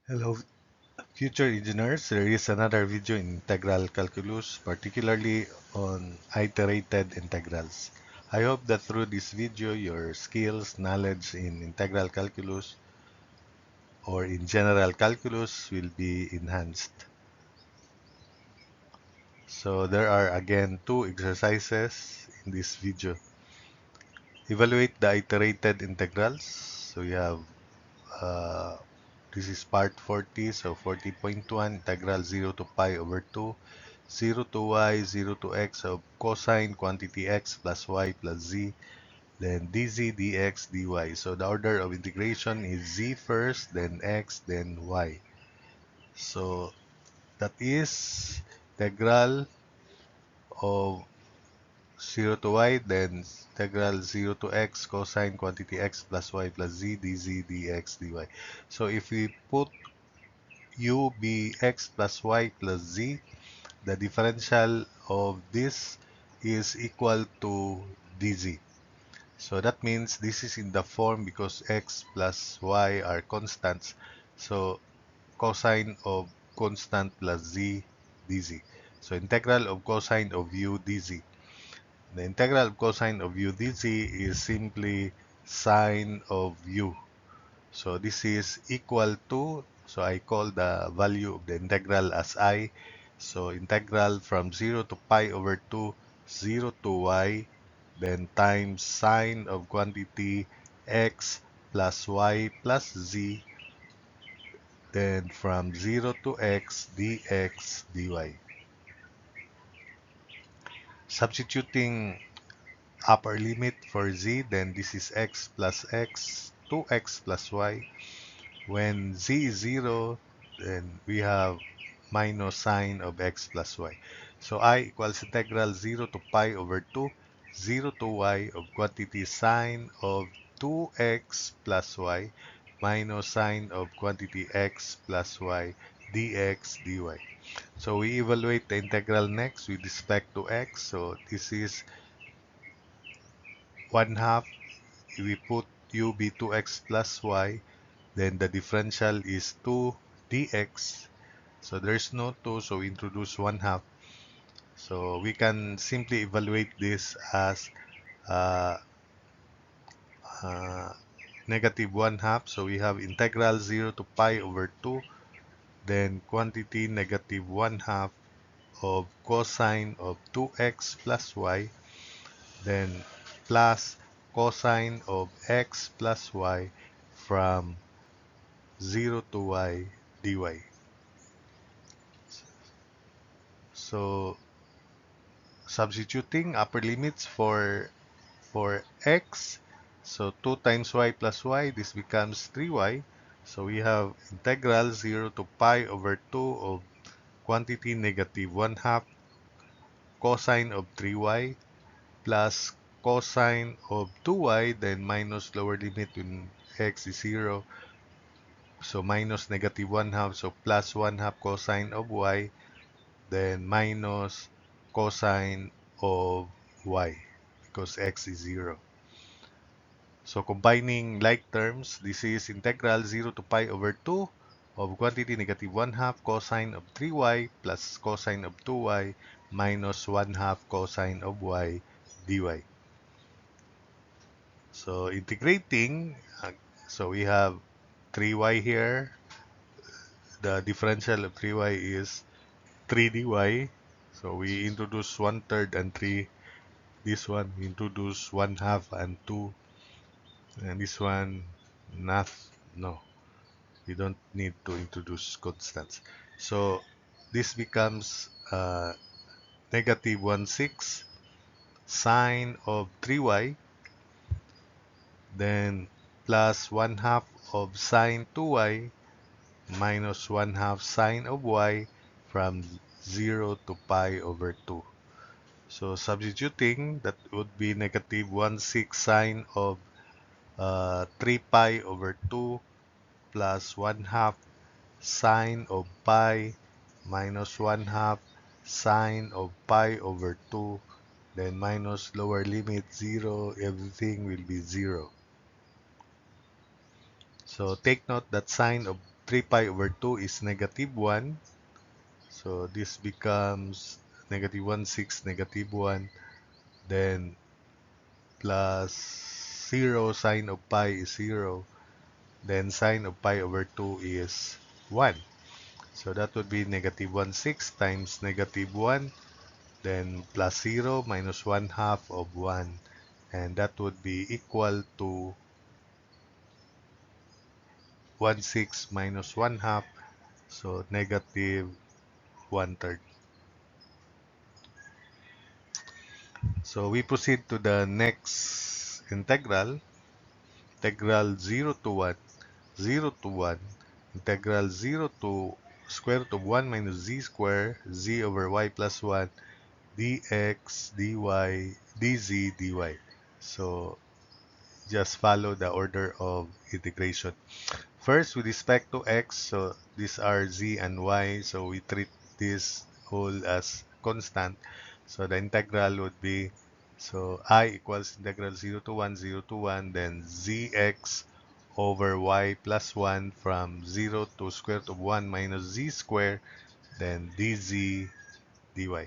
Hello, future engineers. There is another video in integral calculus, particularly on iterated integrals. I hope that through this video, your skills, knowledge in integral calculus or in general calculus will be enhanced. So there are again two exercises in this video. Evaluate the iterated integrals. So you have this is part 40, so 40.1 integral 0 to pi over 2, 0 to y, 0 to x of cosine quantity x plus y plus z, then dz, dx, dy. So the order of integration is z first, then x, then y. So that is integral of 0 to y, then integral 0 to x cosine quantity x plus y plus z, dz, dx, dy. So if we put u be x plus y plus z, the differential of this is equal to dz. So that means this is in the form because x plus y are constants. So cosine of constant plus z dz. So integral of cosine of u dz. The integral of cosine of u dz is simply sine of u. So this is equal to, so I call the value of the integral as I. So integral from 0 to pi over 2, 0 to y, then times sine of quantity x plus y plus z, then from 0 to x dx dy. Substituting upper limit for z, then this is x plus x, 2x plus y. When z is 0, then we have minus sine of x plus y. So I equals integral 0 to pi over 2, 0 to y of quantity sine of 2x plus y minus sine of quantity x plus y dx dy. So we evaluate the integral next with respect to x. So this is 1 half. We put u be 2x plus y. Then the differential is 2 dx. So there's no 2, so we introduce 1 half. So we can simply evaluate this as uh, uh, negative 1 half. So we have integral 0 to pi over 2, then quantity negative 1 half of cosine of 2x plus y, then plus cosine of x plus y from 0 to y dy. So substituting upper limits for x, so 2 times y plus y, this becomes 3y. So we have integral 0 to pi over 2 of quantity negative 1 half cosine of 3y plus cosine of 2y, then minus lower limit when x is 0. So minus negative 1 half, so plus 1 half cosine of y, then minus cosine of y because x is 0. So combining like terms, this is integral 0 to pi over 2 of quantity negative 1 half cosine of 3y plus cosine of 2y minus 1 half cosine of y dy. So integrating, so we have 3y here. The differential of 3y is 3 dy. So we introduce 1/3 and 3. This one we introduce 1 half and 2. And this one, not, no. You don't need to introduce constants. So this becomes negative 1/6 sine of 3y, then plus 1 half of sine 2y minus 1 half sine of y from 0 to pi over 2. So substituting, that would be negative 1/6 sine of 3 pi over 2 plus 1 half sine of pi minus 1 half sine of pi over 2, then minus lower limit 0, everything will be 0. So take note that sine of 3 pi over 2 is negative 1. So this becomes negative 1, 6, negative 1. Then plus 0, sine of pi is 0. Then sine of pi over 2 is 1. So that would be negative 1, 6 times negative 1. Then plus 0 minus 1 half of 1. And that would be equal to 1, 6 minus 1 half. So negative 1 third. So we proceed to the next integral. Integral 0 to 1, 0 to 1, integral 0 to square root of 1 minus z square, z over y plus 1, dx, dy, dz, dy. So just follow the order of integration. First, with respect to x, so these are z and y, so we treat this whole as constant. So the integral would be, so I equals integral 0 to 1, 0 to 1, then zx over y plus 1 from 0 to square root of 1 minus z square, then dz dy.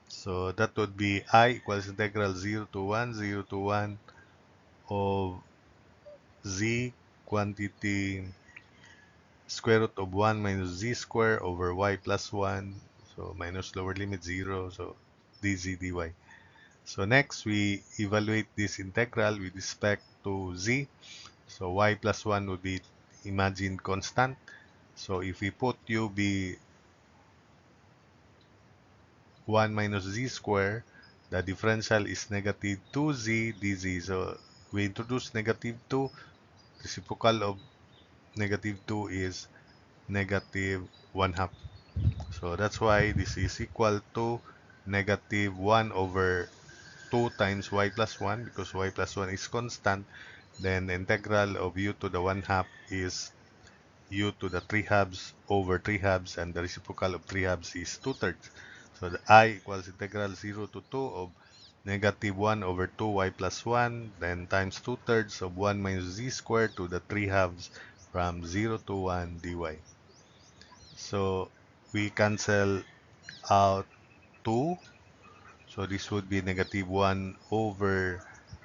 So that would be I equals integral 0 to 1, 0 to 1 of z quantity square root of 1 minus z square over y plus 1. So minus lower limit 0. So dz dy. So next, we evaluate this integral with respect to z. So y plus 1 would be imagined constant. So if we put u be 1 minus z square, the differential is negative 2z dz. So we introduce negative 2. Reciprocal of negative 2 is negative 1 half. So that's why this is equal to negative 1 over 2 times y plus 1, because y plus 1 is constant. Then the integral of u to the 1 half is u to the 3 halves over 3 halves, and the reciprocal of 3 halves is 2 thirds. So the I equals integral 0 to 2 of negative 1 over 2 y plus 1, then times 2 thirds of 1 minus z squared to the 3 halves from 0 to 1 dy. So we cancel out 2. So this would be negative 1 over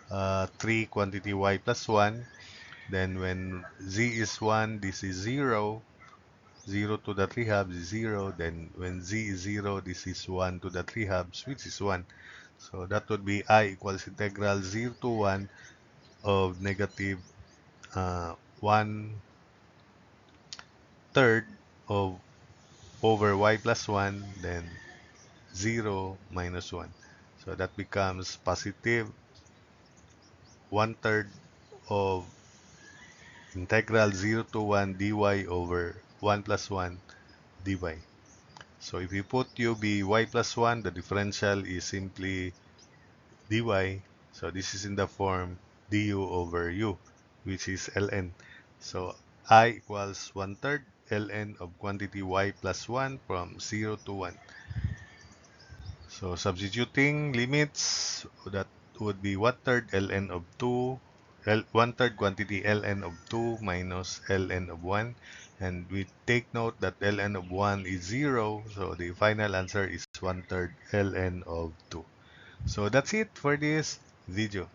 3 quantity y plus 1. Then when z is 1, this is 0. 0 to the 3 halves is 0. Then when z is 0, this is 1 to the 3 halves, which is 1. So that would be I equals integral 0 to 1 of negative 1 third of over y plus 1, then 0 minus 1. So that becomes positive 1 third of integral 0 to 1 dy over 1 plus 1 dy. So if you put u be y plus 1, the differential is simply dy. So this is in the form du over u, which is ln. So I equals 1 third ln of quantity y plus 1 from 0 to 1. So substituting limits, that would be 1 third ln of 2, 1 third quantity ln of 2 minus ln of 1. And we take note that ln of 1 is 0, so the final answer is 1 third ln of 2. So that's it for this video.